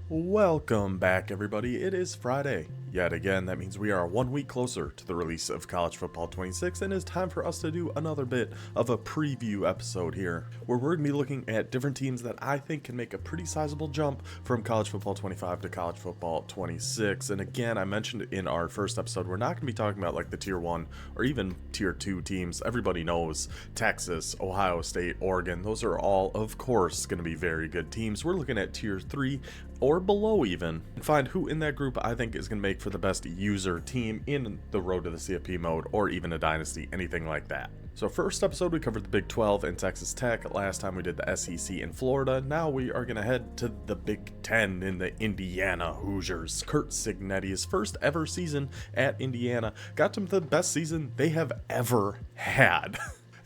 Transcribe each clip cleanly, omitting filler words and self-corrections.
Welcome back, everybody. It is Friday. Yet again, that means we are 1 week closer to the release of College Football 26, and it's time for us to do another bit of a preview episode here, where we're going to be looking at different teams that I think can make a pretty sizable jump from College Football 25 to College Football 26. And again, I mentioned in our first episode, we're not going to be talking about like the Tier 1 or even Tier 2 teams. Everybody knows Texas, Ohio State, Oregon. Those are all, of course, going to be very good teams. We're looking at Tier 3 or below even, and find who in that group I think is going to make for the best user team in the road to the CFP mode, or even a dynasty, anything like that. So first episode we covered the Big 12 and Texas Tech. Last time we did the SEC in Florida. Now we are going to head to the Big 10 in the Indiana Hoosiers. Curt Cignetti's first ever season at Indiana got them the best season they have ever had.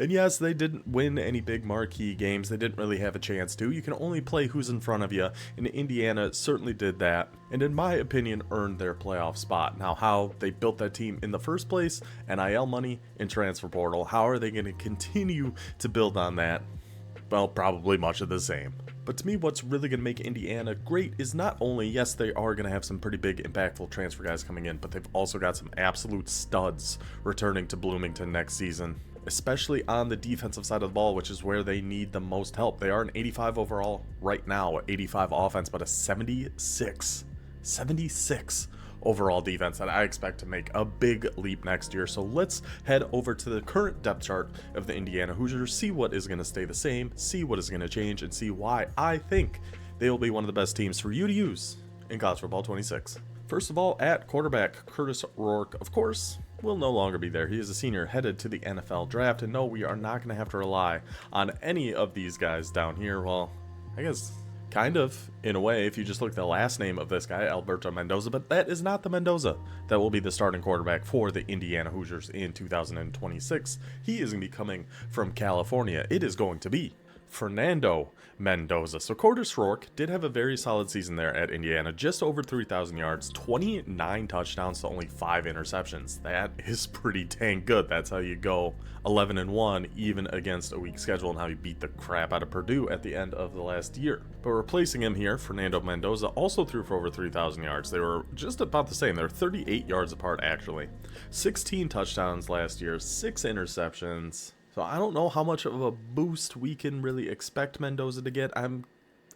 And yes, they didn't win any big marquee games. They didn't really have a chance to. You can only play who's in front of you, and Indiana certainly did that, and in my opinion, earned their playoff spot. Now, how they built that team in the first place, NIL money and transfer portal, how are they going to continue to build on that? Well, probably much of the same. But to me, what's really going to make Indiana great is not only, yes, they are going to have some pretty big impactful transfer guys coming in, but they've also got some absolute studs returning to Bloomington next season, especially on the defensive side of the ball, which is where they need the most help. They are an 85 overall right now, 85 offense, but a 76 overall defense that I expect to make a big leap next year. So let's head over to the current depth chart of the Indiana Hoosiers, see what is going to stay the same, see what is going to change, and see why I think they will be one of the best teams for you to use in College Football 26. First of all, at quarterback, Curtis Rourke, of course, will no longer be there. He is a senior headed to the NFL draft, and no, we are not going to have to rely on any of these guys down here. Well, I guess kind of, in a way, if you just look at the last name of this guy, Alberto Mendoza, but that is not the Mendoza that will be the starting quarterback for the Indiana Hoosiers in 2026. He is going to be coming from California. It is going to be Fernando Mendoza. So Curtis Rourke did have a very solid season there at Indiana, just over 3,000 yards, 29 touchdowns to only 5 interceptions. That is pretty dang good. That's how you go 11-1 even against a weak schedule, and how you beat the crap out of Purdue at the end of the last year. But replacing him here, Fernando Mendoza also threw for over 3,000 yards. They were just about the same. They were 38 yards apart actually. 16 touchdowns last year, 6 interceptions. So I don't know how much of a boost we can really expect Mendoza to get.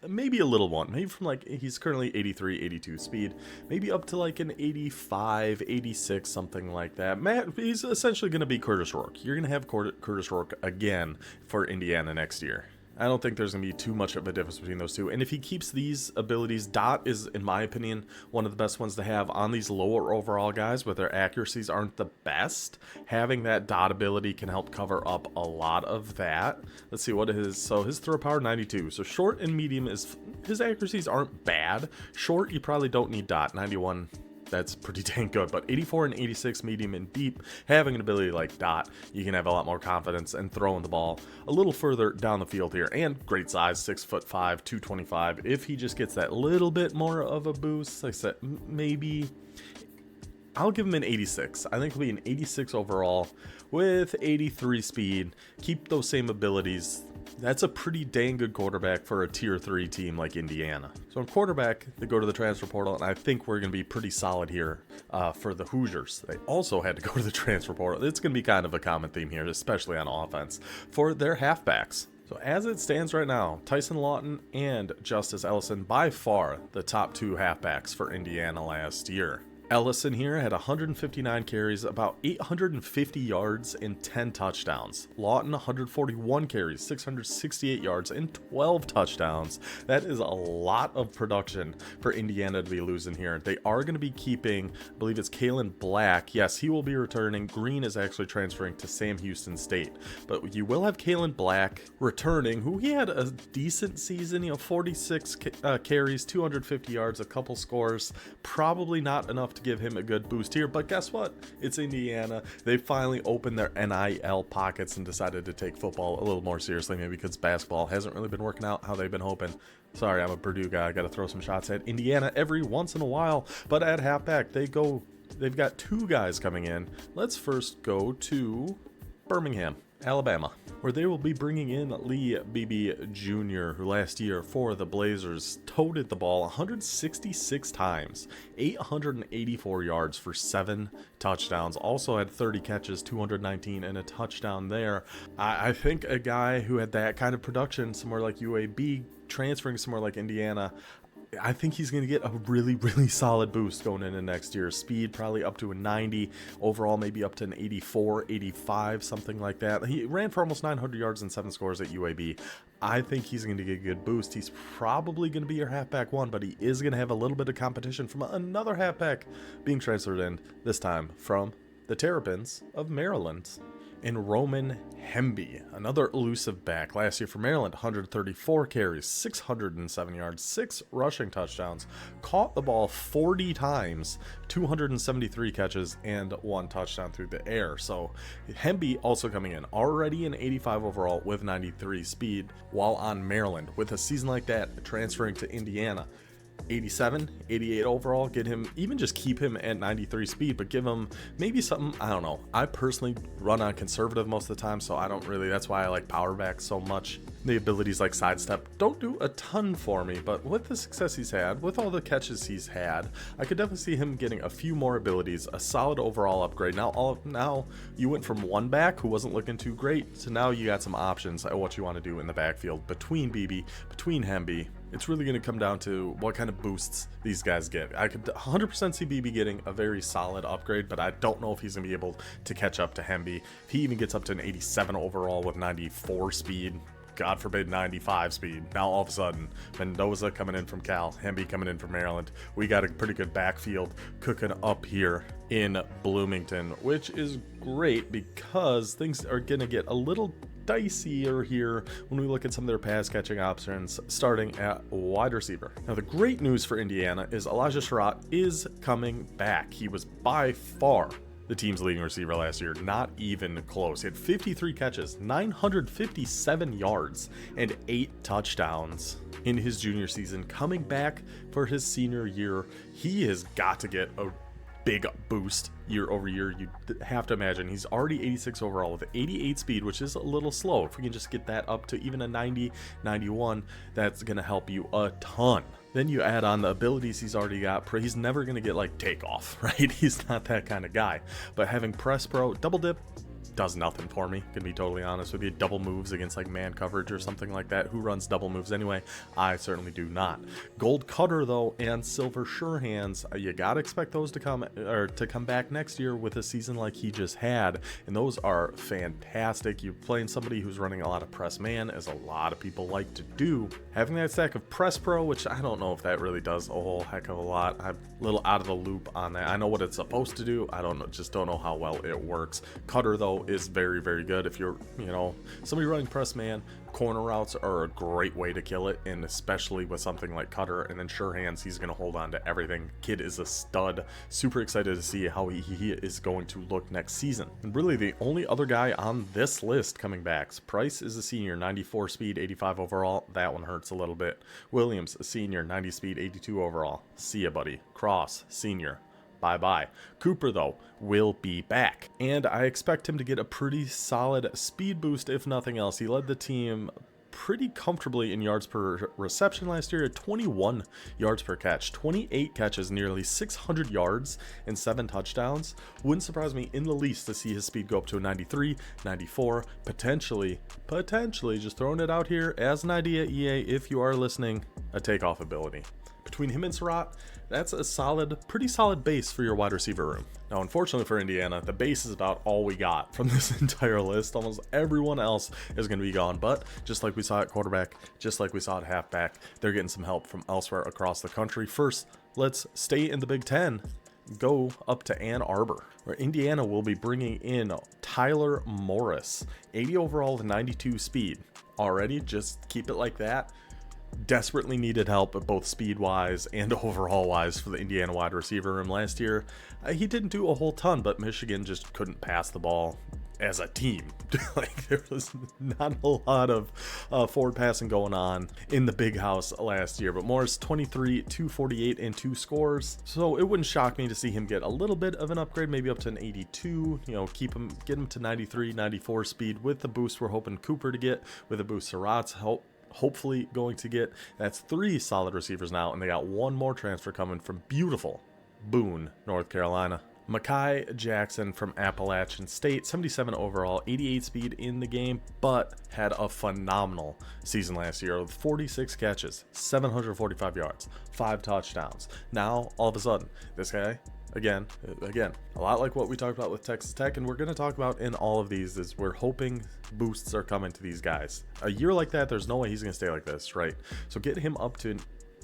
Maybe a little one, maybe from like, he's currently 83, 82 speed, maybe up to like an 85, 86, something like that. Matt, he's essentially going to be Curtis Rourke. You're going to have Curtis Rourke again for Indiana next year. I don't think there's going to be too much of a difference between those two. And if he keeps these abilities, Dot is, in my opinion, one of the best ones to have on these lower overall guys, where their accuracies aren't the best. Having that Dot ability can help cover up a lot of that. Let's see what his, so his throw power 92. So short and medium is, his accuracies aren't bad. Short, you probably don't need Dot, 91. That's pretty dang good, but 84 and 86 medium and deep, having an ability like Dot, you can have a lot more confidence and throwing the ball a little further down the field here. And great size, 6'5", 225. If he just gets that little bit more of a boost, like I said, maybe I'll give him an 86. I think he'll be an 86 overall with 83 speed. Keep those same abilities. That's a pretty dang good quarterback for a tier 3 team like Indiana. So in quarterback, they go to the transfer portal, and I think we're going to be pretty solid here for the Hoosiers. They also had to go to the transfer portal. It's going to be kind of a common theme here, especially on offense, for their halfbacks. So as it stands right now, Tyson Lawton and Justice Ellison, by far the top 2 halfbacks for Indiana last year. Ellison here had 159 carries, about 850 yards, and 10 touchdowns. Lawton, 141 carries, 668 yards, and 12 touchdowns. That is a lot of production for Indiana to be losing here. They are going to be keeping, I believe it's Kalen Black. Yes, he will be returning. Green is actually transferring to Sam Houston State. But you will have Kalen Black returning, who he had a decent season, 46 carries, 250 yards, a couple scores. Probably not enough to give him a good boost here, but guess what? It's Indiana. They finally opened their NIL pockets and decided to take football a little more seriously, maybe because basketball hasn't really been working out how they've been hoping. Sorry, I'm a Purdue guy. I got to throw some shots at Indiana every once in a while, but at halfback, they've got 2 guys coming in. Let's first go to Birmingham. Alabama, where they will be bringing in Lee Beebe Jr., who last year for the Blazers toted the ball 166 times, 884 yards for 7 touchdowns, also had 30 catches, 219 and a touchdown there. I think a guy who had that kind of production somewhere like UAB, transferring somewhere like Indiana, I think he's going to get a really, really solid boost going into next year. Speed probably up to a 90. Overall, maybe up to an 84, 85, something like that. He ran for almost 900 yards and 7 scores at UAB. I think he's going to get a good boost. He's probably going to be your halfback one, but he is going to have a little bit of competition from another halfback being transferred in, this time from the Terrapins of Maryland. In Roman Hemby, another elusive back. Last year for Maryland, 134 carries, 607 yards, 6 rushing touchdowns, caught the ball 40 times, 273 catches, and 1 touchdown through the air. So Hemby also coming in, already an 85 overall with 93 speed, while on Maryland. With a season like that, transferring to Indiana, 87, 88 overall, get him, even just keep him at 93 speed, but give him maybe something, I don't know. I personally run on conservative most of the time, so I don't really, that's why I like power back so much. The abilities like sidestep don't do a ton for me, but with the success he's had, with all the catches he's had, I could definitely see him getting a few more abilities, a solid overall upgrade. Now you went from one back who wasn't looking too great, so now you got some options at what you want to do in the backfield between BB, between Hemby. It's really going to come down to what kind of boosts these guys get. I could 100% see BB getting a very solid upgrade, but I don't know if he's going to be able to catch up to Hemby. If he even gets up to an 87 overall with 94 speed, God forbid 95 speed. Now all of a sudden, Mendoza coming in from Cal, Hemby coming in from Maryland. We got a pretty good backfield cooking up here in Bloomington, which is great because things are going to get a little dicier here when we look at some of their pass catching options, starting at wide receiver. Now the great news for Indiana is Elijah Surratt is coming back. He was by far the team's leading receiver last year, not even close. He had 53 catches, 957 yards, and 8 touchdowns in his junior season. Coming back for his senior year, he has got to get a big boost year over year. You have to imagine he's already 86 overall with 88 speed, which is a little slow. If we can just get that up to even a 90, 91, that's going to help you a ton. Then you add on the abilities he's already got. He's never going to get like takeoff, right? He's not that kind of guy. But having press pro, double dip, does nothing for me, gonna be totally honest with you. Double moves against like man coverage or something like that. Who runs double moves anyway? I certainly do not. Gold cutter though, and silver sure hands, you gotta expect those to come back next year with a season like he just had, and those are fantastic. You're playing somebody who's running a lot of press man, as a lot of people like to do. Having that stack of press pro, which I don't know if that really does a whole heck of a lot. I'm a little out of the loop on that. I know what it's supposed to do, I don't know, just don't know how well it works. Cutter though is very, very good. If you're, somebody running press man, corner routes are a great way to kill it, and especially with something like cutter. And then sure hands, he's going to hold on to everything. Kid is a stud. Super excited to see how he is going to look next season. And really the only other guy on this list coming back, Price is a senior, 94 speed, 85 overall. That one hurts a little bit. Williams, a senior, 90 speed, 82 overall. See ya, buddy. Cross, senior. Bye-bye. Cooper, though, will be back, and I expect him to get a pretty solid speed boost, if nothing else. He led the team pretty comfortably in yards per reception last year at 21 yards per catch, 28 catches, nearly 600 yards, and 7 touchdowns. Wouldn't surprise me in the least to see his speed go up to a 93, 94, potentially, just throwing it out here as an idea, EA, if you are listening, a takeoff ability. Between him and Surratt, that's a pretty solid base for your wide receiver room. Now, unfortunately for Indiana, the base is about all we got from this entire list. Almost everyone else is going to be gone, but just like we saw at quarterback, just like we saw at halfback, they're getting some help from elsewhere across the country. First, let's stay in the Big Ten. Go up to Ann Arbor, where Indiana will be bringing in Tyler Morris, 80 overall with 92 speed. Already, just keep it like that. Desperately needed help, both speed-wise and overall-wise, for the Indiana wide receiver room last year. He didn't do a whole ton, but Michigan just couldn't pass the ball as a team. Like, there was not a lot of forward passing going on in the big house last year, but Morris 23, 248 and 2 scores. So it wouldn't shock me to see him get a little bit of an upgrade, maybe up to an 82, you know, get him to 93, 94 speed with the boost we're hoping Cooper to get, with the boost Surratt's hopefully going to get. That's 3 solid receivers now, and they got one more transfer coming from beautiful Boone, North Carolina. Mekhi Jackson from Appalachian State, 77 overall, 88 speed in the game, but had a phenomenal season last year with 46 catches, 745 yards, 5 touchdowns. Now, all of a sudden, this guy, again, a lot like what we talked about with Texas Tech, and we're going to talk about in all of these, is we're hoping boosts are coming to these guys. A year like that, there's no way he's going to stay like this, right? So get him up to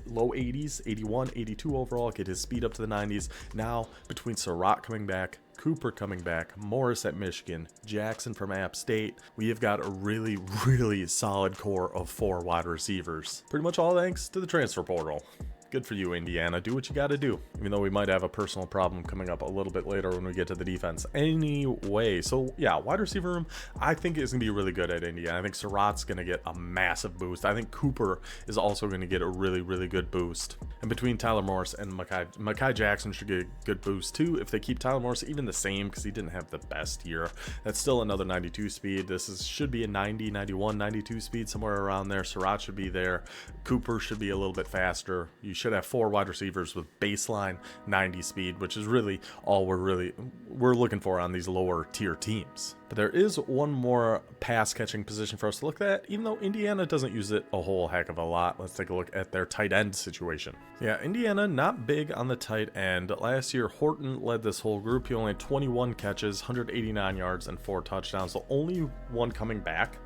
low 80s, 81, 82 overall, get his speed up to the 90s. Now, between Surratt coming back, Cooper coming back, Morris at Michigan, Jackson from App State, we have got a really, really solid core of 4 wide receivers. Pretty much all thanks to the transfer portal. Good for you, Indiana. Do what you got to do. Even though we might have a personal problem coming up a little bit later when we get to the defense. Anyway, so yeah, wide receiver room, I think is going to be really good at Indiana. I think Surratt's going to get a massive boost. I think Cooper is also going to get a really, really good boost. And between Tyler Morris and Mekhi Jackson should get a good boost too. If they keep Tyler Morris even the same, because he didn't have the best year, that's still another 92 speed. Should be a 90, 91, 92 speed, somewhere around there. Surratt should be there. Cooper should be a little bit faster. You should have 4 wide receivers with baseline 90 speed, which is really all we're looking for on these lower tier teams. But there is one more pass catching position for us to look at, even though Indiana doesn't use it a whole heck of a lot. Let's take a look at their tight end situation. Yeah, Indiana not big on the tight end. Last year, Horton led this whole group. He only had 21 catches, 189 yards, and 4 touchdowns. The only one coming back,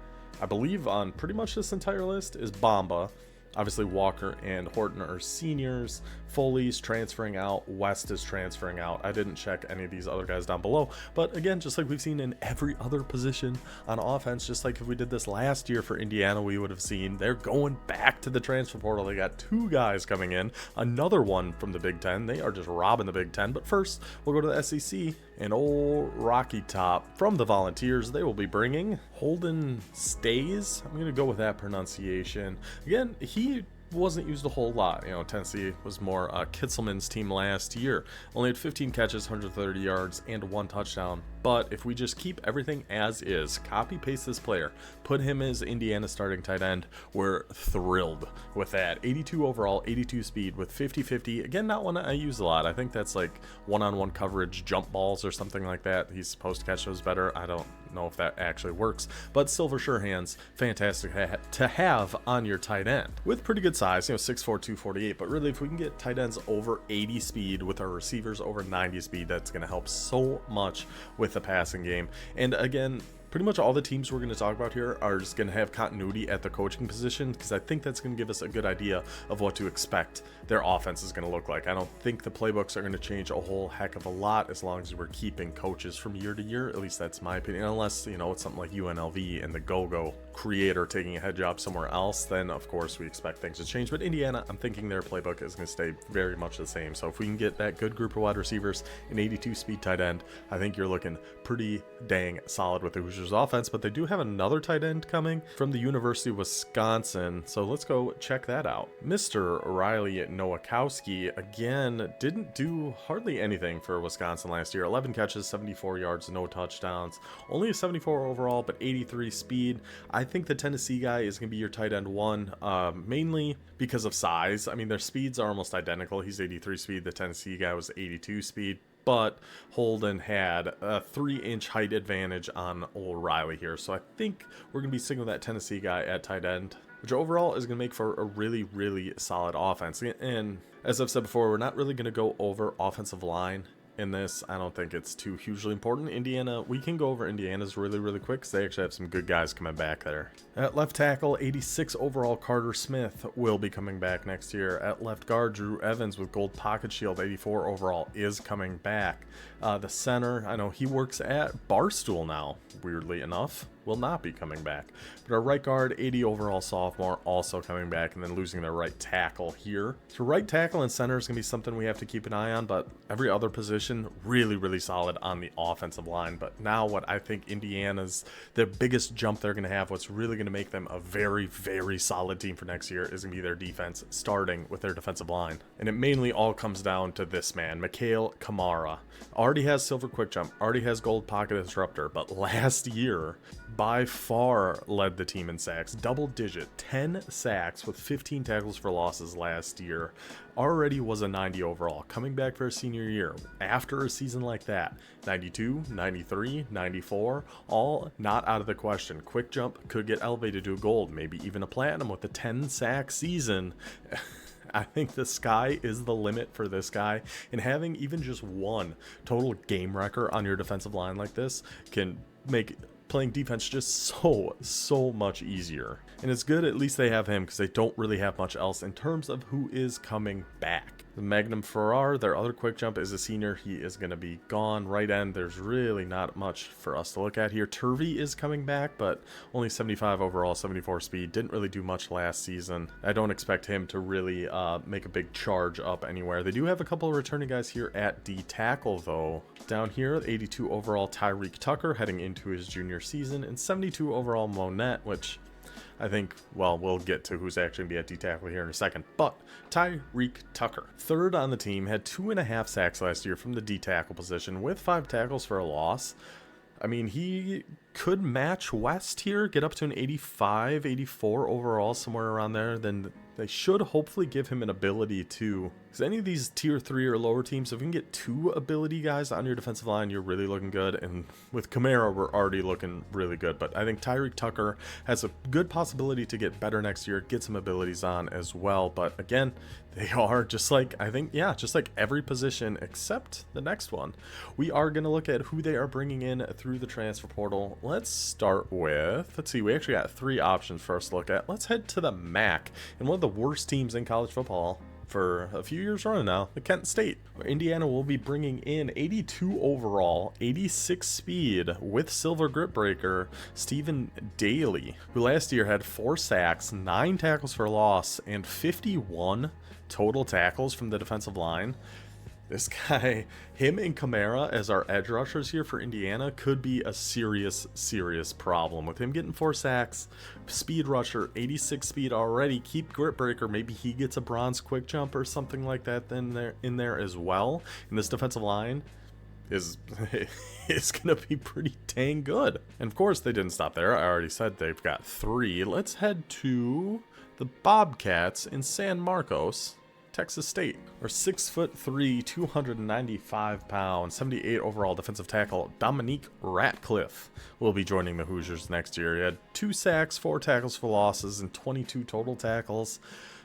I believe, on pretty much this entire list is Bamba. Obviously, Walker and Horton are seniors. Foley's transferring out. West is transferring out. I didn't check any of these other guys down below. But again, just like we've seen in every other position on offense, just like if we did this last year for Indiana, we would have seen they're going back to the transfer portal. They got 2 guys coming in. Another one from the Big Ten. They are just robbing the Big Ten. But first, we'll go to the SEC. And old Rocky Top from the Volunteers, they will be bringing Holden Stays. I'm going to go with that pronunciation. Again, he wasn't used a whole lot. You know, Tennessee was more Kitzelman's team last year. Only had 15 catches, 130 yards, and 1 touchdown. But if we just keep everything as is, copy paste this player, put him as Indiana starting tight end, we're thrilled with that. 82 overall, 82 speed with 50-50. Again, not one I use a lot. I think that's like one-on-one coverage jump balls or something like that. He's supposed to catch those better. I don't know if that actually works, but still for sure hands, fantastic to have on your tight end with pretty good size, you know, 6'4", 248. But really, if we can get tight ends over 80 speed with our receivers over 90 speed, that's going to help so much with the passing game. And again, pretty much all the teams we're going to talk about here are just going to have continuity at the coaching position, because I think that's going to give us a good idea of what to expect their offense is going to look like. I don't think the playbooks are going to change a whole heck of a lot as long as we're keeping coaches from year to year. At least that's my opinion. Unless, you know, it's something like UNLV and the go-go creator taking a head job somewhere else, then of course we expect things to change. But Indiana, I'm thinking their playbook is going to stay very much the same. So if we can get that good group of wide receivers, an 82 speed tight end, I think you're looking pretty dang solid with the Hoosiers offense. But they do have another tight end coming from the University of Wisconsin, so let's go check that out. Mr. Riley Nowakowski, again, didn't do hardly anything for Wisconsin last year. 11 catches, 74 yards, no touchdowns, only a 74 overall, but 83 speed. I think the Tennessee guy is going to be your tight end 1, mainly because of size. I mean, their speeds are almost identical. He's 83 speed, the Tennessee guy was 82 speed. But Holden had a 3-inch height advantage on old Riley here. So I think we're going to be sticking with that Tennessee guy at tight end, which overall is going to make for a really, really solid offense. And as I've said before, we're not really going to go over offensive line in this. I don't think it's too hugely important. Indiana, we can go over Indiana's really, really quick because they actually have some good guys coming back there. At left tackle, 86 overall, Carter Smith will be coming back next year. At left guard, Drew Evans with gold pocket shield, 84 overall, is coming back. The center, I know he works at Barstool now, weirdly enough. will not be coming back. But our right guard, 80 overall sophomore, also coming back, and then losing their right tackle here. So right tackle and center is going to be something we have to keep an eye on, but every other position really, really solid on the offensive line. But now what I think Indiana's, the biggest jump they're going to have, what's really going to make them a very, very solid team for next year is going to be their defense, starting with their defensive line. And it mainly all comes down to this man, Mikhail Kamara. Already has silver quick jump, already has gold pocket disruptor, but last year by far led the team in sacks, double digit, 10 sacks with 15 tackles for losses last year. Already was a 90 overall, coming back for a senior year after a season like that. 92, 93, 94, all not out of the question. Quick jump could get elevated to a gold, maybe even a platinum with a 10 sack season. I think the sky is the limit for this guy, and having even just one total game wrecker on your defensive line like this can make playing defense just so much easier. And it's good at least they have him, because they don't really have much else in terms of who is coming back. The Magnum Farrar, their other quick jump, is a senior. He is going to be gone. Right end, there's really not much for us to look at here. Turvey is coming back, but only 75 overall, 74 speed. Didn't really do much last season. I don't expect him to really make a big charge up anywhere. They do have a couple of returning guys here at D tackle, though. Down here, 82 overall Tyreek Tucker heading into his junior season, and 72 overall Monette, which I think, well, we'll get to who's actually going to be at D-tackle here in a second. But Tyreek Tucker, third on the team, had 2.5 sacks last year from the D-tackle position with 5 tackles for a loss. I mean, he could match West here, get up to an 85, 84 overall, somewhere around there. Then they should hopefully give him an ability to, because any of these tier 3 or lower teams, if you can get 2 ability guys on your defensive line, you're really looking good. And with Kamara, we're already looking really good. But I think Tyreek Tucker has a good possibility to get better next year, get some abilities on as well. But again, they are just like, I think, yeah, just like every position except the next one. We are going to look at who they are bringing in through the transfer portal. Let's start with, let's see, we actually got 3 options for us to look at. Let's head to the MAC, and one of the worst teams in college football for a few years running now, the Kent State. Indiana will be bringing in 82 overall, 86 speed with silver grip breaker, Stephen Daly, who last year had 4 sacks, 9 tackles for loss, and 51 total tackles from the defensive line. This guy, him and Kamara as our edge rushers here for Indiana could be a serious problem. With him getting 4 sacks, speed rusher, 86 speed already, keep grip breaker, maybe he gets a bronze quick jump or something like that in there as well. And this defensive line is going to be pretty dang good. And of course, they didn't stop there. I already said they've got 3. Let's head to the Bobcats in San Marcos, Texas State. Our 6'3", 295 pounds, 78 overall defensive tackle, Dominique Ratcliffe, will be joining the Hoosiers next year. He had 2 sacks, 4 tackles for losses, and 22 total tackles.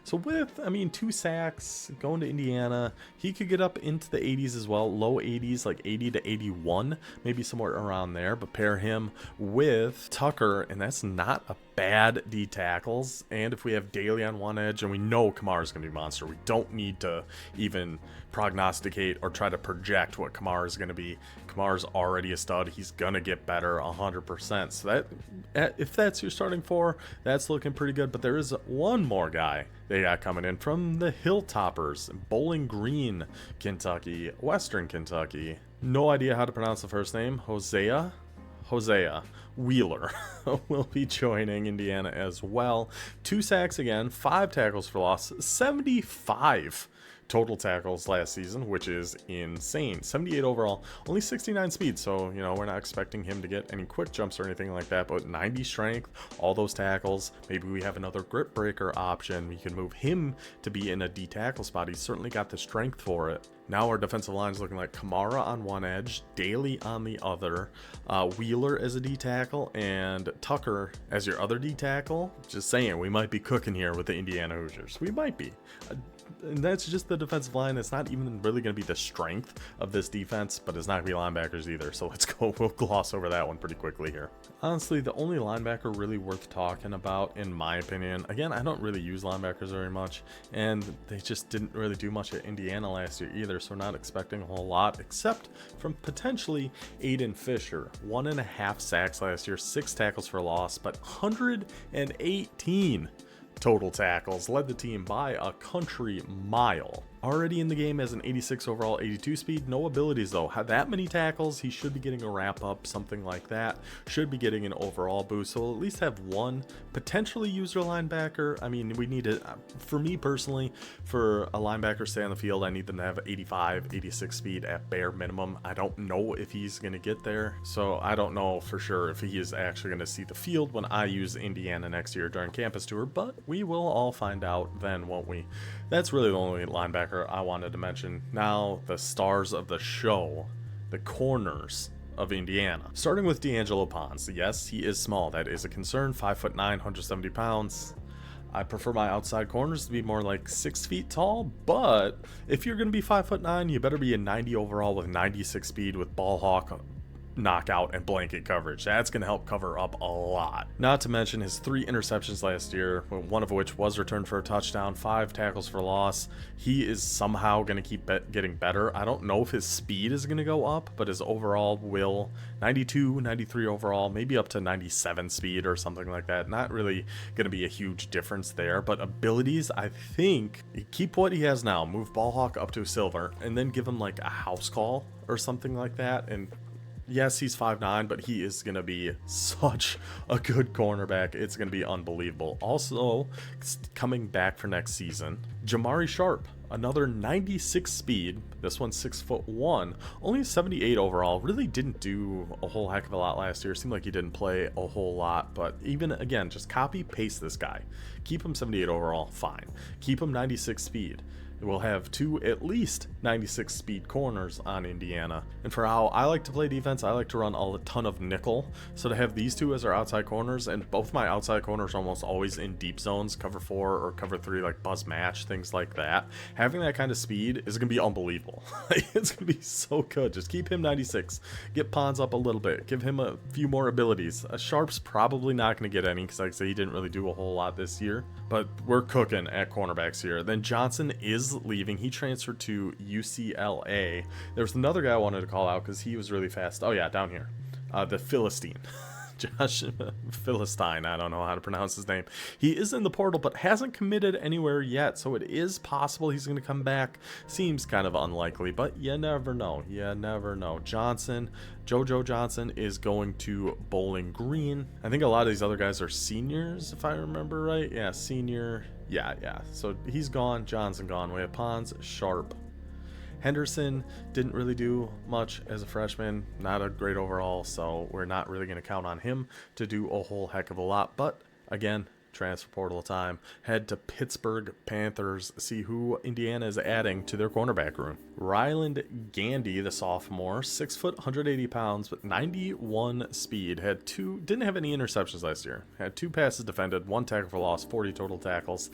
So with, 2 sacks going to Indiana, he could get up into the 80s as well, low 80s, like 80 to 81, maybe somewhere around there. But pair him with Tucker, and that's not a bad D tackles. And if we have Daly on one edge, and we know Kamara's going to be a monster, we don't need to even prognosticate or try to project what Kamara is going to be. Kamara's already a stud. He's going to get better 100%. So that, if that's your starting 4, that's looking pretty good. But there is one more guy they got coming in from the Hilltoppers, Bowling Green, Kentucky, Western Kentucky. No idea how to pronounce the first name. Hosea Wheeler will be joining Indiana as well. 2 sacks again, 5 tackles for loss, 75 total tackles last season, which is insane. 78 overall, only 69 speed, so we're not expecting him to get any quick jumps or anything like that. But 90 strength, all those tackles. Maybe we have another grip breaker option. We can move him to be in a D tackle spot. He's certainly got the strength for it. Now our defensive line is looking like Kamara on one edge, Daly on the other, Wheeler as a D tackle, and Tucker as your other D tackle. Just saying, we might be cooking here with the Indiana Hoosiers. We might be. just the defensive line. It's not even really going to be the strength of this defense, but it's not going to be linebackers either. So let's go. We'll gloss over that one pretty quickly here. Honestly, the only linebacker really worth talking about, in my opinion, again, I don't really use linebackers very much, and they just didn't really do much at Indiana last year either, so we're not expecting a whole lot, except from potentially Aiden Fisher. 1.5 sacks last year, 6 tackles for loss, but 118 total tackles, led the team by a country mile. Already in the game as an 86 overall, 82 speed, no abilities though. Had that many tackles, he should be getting a wrap up, something like that. Should be getting an overall boost, so we'll at least have one potentially user linebacker. I mean, we need it, for me personally, for a linebacker to stay on the field, I need them to have 85, 86 speed at bare minimum. I don't know if he's going to get there, so I don't know for sure if he is actually going to see the field when I use Indiana next year during campus tour, but we will all find out then, won't we? That's really the only linebacker I wanted to mention. Now, the stars of the show, the corners of Indiana. Starting with D'Angelo Pons. Yes, he is small. That is a concern. 5'9", 170 pounds. I prefer my outside corners to be more like 6 feet tall, but if you're going to be 5'9", you better be a 90 overall with 96 speed with ball hawk, knockout, and blanket coverage. That's going to help cover up a lot. Not to mention his 3 interceptions last year, one of which was returned for a touchdown, 5 tackles for loss. He is somehow going to keep getting better. I don't know if his speed is going to go up, but his overall will. 92, 93 overall, maybe up to 97 speed or something like that. Not really going to be a huge difference there, but abilities, I think, keep what he has now. Move ball hawk up to silver, and then give him like a house call or something like that, and yes, he's 5'9", but he is going to be such a good cornerback. It's going to be unbelievable. Also, coming back for next season, Jamari Sharp, another 96 speed. This one's 6'1", only 78 overall. Really didn't do a whole heck of a lot last year. Seemed like he didn't play a whole lot, but even again, just copy paste this guy. Keep him 78 overall, fine. Keep him 96 speed. We'll have 2 at least 96 speed corners on Indiana. And for how I like to play defense, I like to run a ton of nickel. So to have these 2 as our outside corners, and both my outside corners are almost always in deep zones, cover 4 or cover 3, like buzz match, things like that. Having that kind of speed is going to be unbelievable. It's going to be so good. Just keep him 96. Get Pons up a little bit. Give him a few more abilities. Sharp's probably not going to get any because, like I say, he didn't really do a whole lot this year. But we're cooking at cornerbacks here. Then Johnson is leaving. He transferred to UCLA. There's another guy I wanted to call out because he was really fast. Oh yeah, down here, the Philistine. Josh Philistine, I don't know how to pronounce his name. He is in the portal but hasn't committed anywhere yet, so it is possible he's going to come back. Seems kind of unlikely, but you never know. You never know. Jojo Johnson is going to Bowling Green. I think a lot of these other guys are seniors, if I remember right. Yeah, senior. Yeah. So he's gone. Johnson gone. We have Pons, Sharp. Henderson didn't really do much as a freshman, not a great overall, so we're not really going to count on him to do a whole heck of a lot. But again, transfer portal time. Head to Pittsburgh Panthers, see who Indiana is adding to their cornerback room. Ryland Gandy, the sophomore, 6 foot, 180 pounds, but 91 speed. Didn't have any interceptions last year. Had 2 passes defended, 1 tackle for loss, 40 total tackles.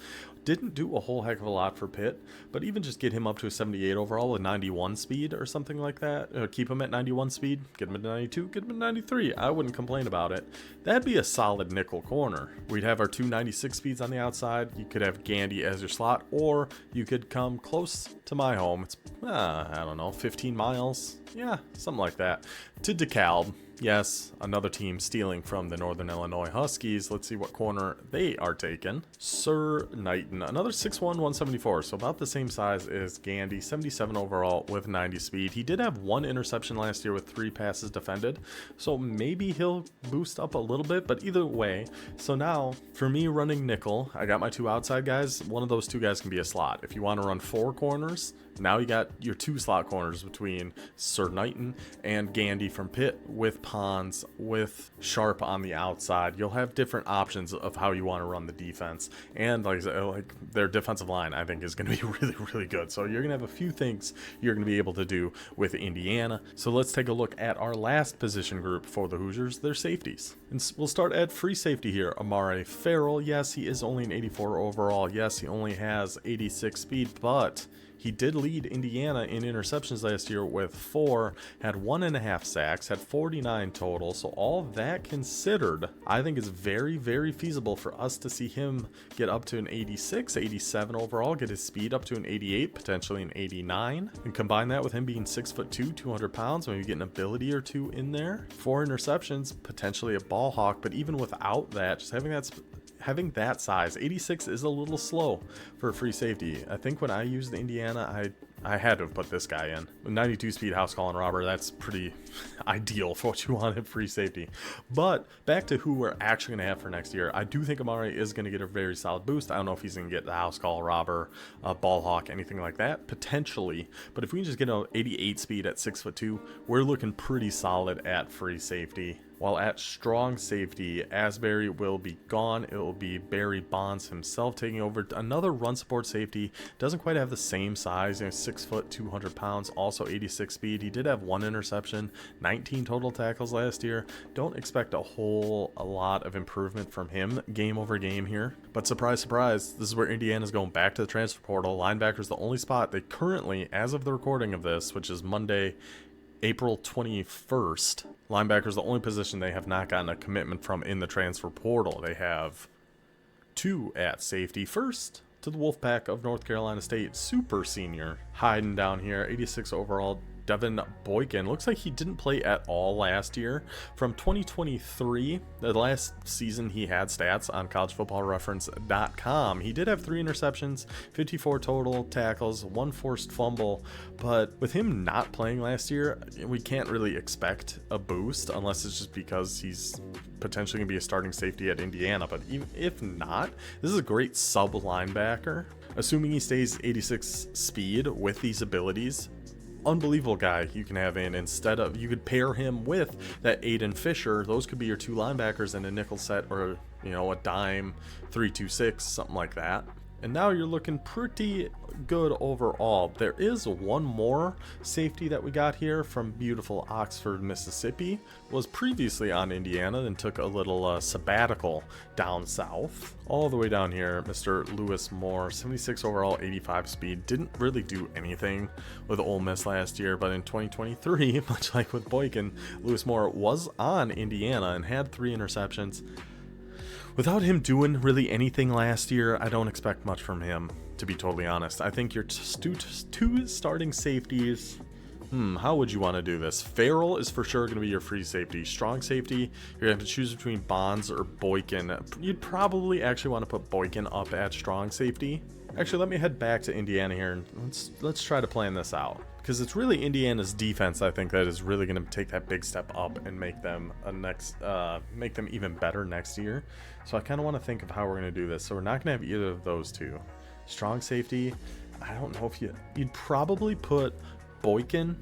Didn't do a whole heck of a lot for Pitt, but even just get him up to a 78 overall with 91 speed or something like that. Keep him at 91 speed, get him at 92, get him at 93. I wouldn't complain about it. That'd be a solid nickel corner. We'd have our 2 96 speeds on the outside. You could have Gandy as your slot, or you could come close to my home. It's, I don't know, 15 miles. Yeah, something like that. To DeKalb. Yes, another team stealing from the Northern Illinois Huskies. Let's see what corner they are taking. Sir Knighton, another 6'1", 174, so about the same size as Gandy, 77 overall with 90 speed. He did have 1 interception last year with 3 passes defended, so maybe he'll boost up a little bit, but either way. So now, for me running nickel, I got my 2 outside guys. One of those 2 guys can be a slot. If you want to run 4 corners, now you got your 2 slot corners between Sir Knighton and Gandy from Pitt with Pons with Sharp on the outside, you'll have different options of how you want to run the defense. And like I said, like their defensive line, I think, is going to be really, really good. So you're going to have a few things you're going to be able to do with Indiana. So let's take a look at our last position group for the Hoosiers, their safeties. And we'll start at free safety here. Amari Farrell, yes, he is only an 84 overall. Yes, he only has 86 speed, but he did lead Indiana in interceptions last year with 4, had 1.5 sacks, had 49 total. So all of that considered, I think it's very, very feasible for us to see him get up to an 86, 87 overall, get his speed up to an 88, potentially an 89, and combine that with him being 6'2", 200 pounds, maybe get an ability or two in there. 4 interceptions, potentially a ball hawk, but even without that, just having that size, 86 is a little slow for a free safety. I think when I used the Indiana, I had to have put this guy in. 92 speed house call and robber, that's pretty ideal for what you want in free safety. But back to who we're actually going to have for next year, I do think Amari is going to get a very solid boost. I don't know if he's going to get the house call, robber, ball hawk, anything like that, potentially. But if we can just get an 88 speed at 6'2", we're looking pretty solid at free safety. While at strong safety, Asbury will be gone. It will be Barry Bonds himself taking over. Another run support safety. Doesn't quite have the same size. 6 foot, 200 pounds, also 86 speed. He did have 1 interception, 19 total tackles last year. Don't expect a lot of improvement from him game over game here. But surprise, surprise, this is where Indiana's going back to the transfer portal. Linebacker's the only spot they currently, as of the recording of this, which is Monday, April 21st, linebacker is the only position they have not gotten a commitment from in the transfer portal. They have 2 at safety. First, to the Wolfpack of North Carolina State, super senior, hiding down here, 86 overall, Devin Boykin. Looks like he didn't play at all last year. From 2023, the last season he had stats on collegefootballreference.com. He did have 3 interceptions, 54 total tackles, 1 forced fumble, but with him not playing last year, we can't really expect a boost unless it's just because he's potentially going to be a starting safety at Indiana. But even if not, this is a great sub linebacker. Assuming he stays 86 speed with these abilities, unbelievable guy you can have in. Instead of, you could pair him with that Aiden Fisher. Those could be your 2 linebackers in a nickel set, or a dime 3-2-6, something like that. And now you're looking pretty good overall. There is one more safety that we got here from beautiful Oxford, Mississippi. Was previously on Indiana, then took a little sabbatical down south. All the way down here, Mr. Lewis Moore, 76 overall, 85 speed. Didn't really do anything with Ole Miss last year, but in 2023, much like with Boykin, Lewis Moore was on Indiana and had 3 interceptions. Without him doing really anything last year, I don't expect much from him, to be totally honest. I think your 2 starting safeties, how would you want to do this? Farrell is for sure going to be your free safety. Strong safety, you're going to have to choose between Bonds or Boykin. You'd probably actually want to put Boykin up at strong safety. Actually, let me head back to Indiana here and let's try to plan this out, because it's really Indiana's defense, I think, that is really going to take that big step up and make them make them even better next year. So I kind of want to think of how we're going to do this. So we're not going to have either of those 2. Strong safety, I don't know if you'd probably put Boykin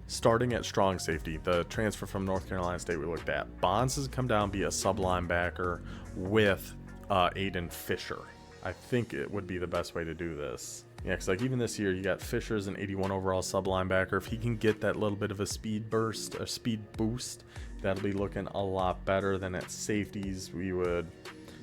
starting at strong safety, the transfer from North Carolina State we looked at. Bonds has come down, be a sub linebacker with Aiden Fisher. I think it would be the best way to do this. Yeah, because like even this year, you got Fisher as an 81 overall sub linebacker. If he can get that little bit of a speed boost, that'll be looking a lot better than at safeties.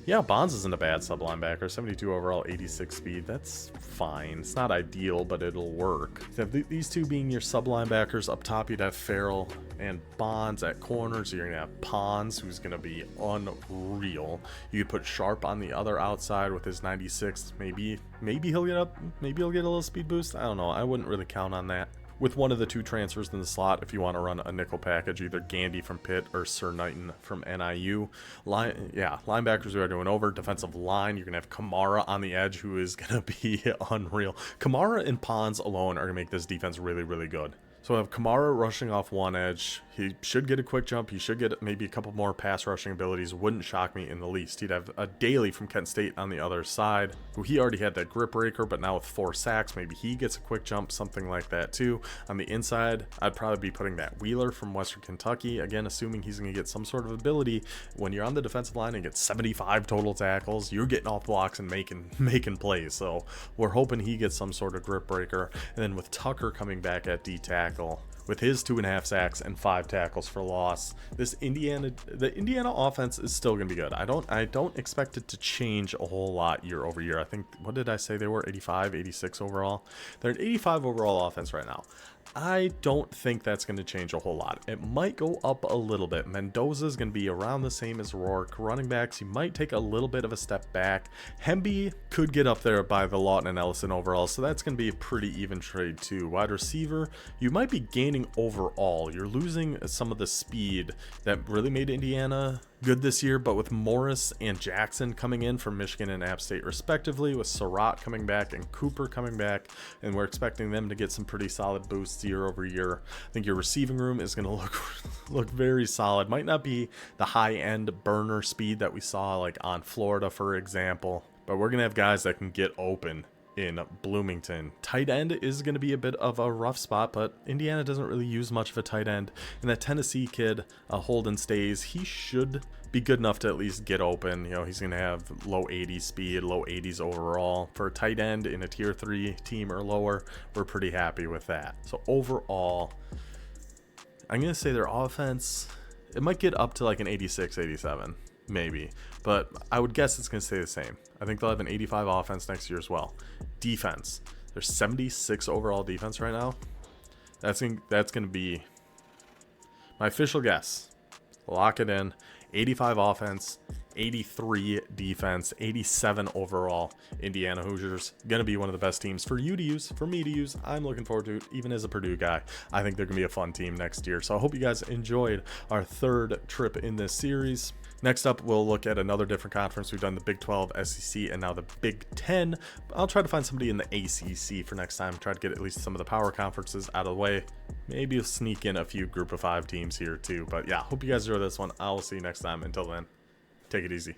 Yeah, Bonds isn't a bad sub linebacker. 72 overall, 86 speed. That's fine. It's not ideal, but it'll work. So these 2 being your sub linebackers. Up top, you'd have Farrell and Bonds at corners. So you're gonna have Pons, who's gonna be unreal. You could put Sharp on the other outside with his 96. Maybe he'll get up. Maybe he'll get a little speed boost. I don't know. I wouldn't really count on that. With one of the 2 transfers in the slot, if you want to run a nickel package, either Gandy from Pitt or Sir Knighton from NIU. Linebackers we are doing over. Defensive line, you're going to have Kamara on the edge, who is going to be unreal. Kamara and Pons alone are going to make this defense really, really good. So I have Kamara rushing off one edge. He should get a quick jump. He should get maybe a couple more pass rushing abilities. Wouldn't shock me in the least. He'd have a Daly from Kent State on the other side, who he already had that grip breaker, but now with 4 sacks, maybe he gets a quick jump, something like that too. On the inside, I'd probably be putting that Wheeler from Western Kentucky, again, assuming he's going to get some sort of ability. When you're on the defensive line and get 75 total tackles, you're getting off blocks and making plays. So we're hoping he gets some sort of grip breaker. And then with Tucker coming back at D tackle, with his 2.5 sacks and 5 tackles for loss, the Indiana offense is still going to be good. I don't expect it to change a whole lot year over year. I think, what did I say they were? 85, 86 overall. They're an 85 overall offense right now. I don't think that's going to change a whole lot. It might go up a little bit. Mendoza is going to be around the same as Rourke. Running backs, you might take a little bit of a step back. Hemby could get up there by the Lawton and Ellison overall, so that's going to be a pretty even trade too. Wide receiver, you might be gaining overall. You're losing some of the speed that really made Indiana good this year, but with Morris and Jackson coming in from Michigan and App State respectively, with Surratt coming back and Cooper coming back, and we're expecting them to get some pretty solid boosts year over year. I think your receiving room is going to look very solid. Might not be the high end burner speed that we saw like on Florida, for example, but we're going to have guys that can get open in Bloomington. Tight end is going to be a bit of a rough spot, but Indiana doesn't really use much of a tight end. And that Tennessee kid, Holden Stays, he should be good enough to at least get open. You know, he's going to have low 80s speed, low 80s overall. For a tight end in a tier 3 team or lower, we're pretty happy with that. So overall, I'm going to say their offense, it might get up to like an 86, 87. Maybe, but I would guess it's going to stay the same. I think they'll have an 85 offense next year as well. Defense, there's 76 overall defense right now. That's going to be my official guess. Lock it in. 85 offense, 83 defense, 87 overall. Indiana Hoosiers, going to be one of the best teams for you to use, for me to use. I'm looking forward to it, even as a Purdue guy. I think they're going to be a fun team next year. So I hope you guys enjoyed our 3rd trip in this series. Next up, we'll look at another different conference. We've done the Big 12, SEC, and now the Big 10. I'll try to find somebody in the ACC for next time. Try to get at least some of the power conferences out of the way. Maybe you'll sneak in a few Group of 5 teams here too. But yeah, hope you guys enjoy this one. I will see you next time. Until then, take it easy.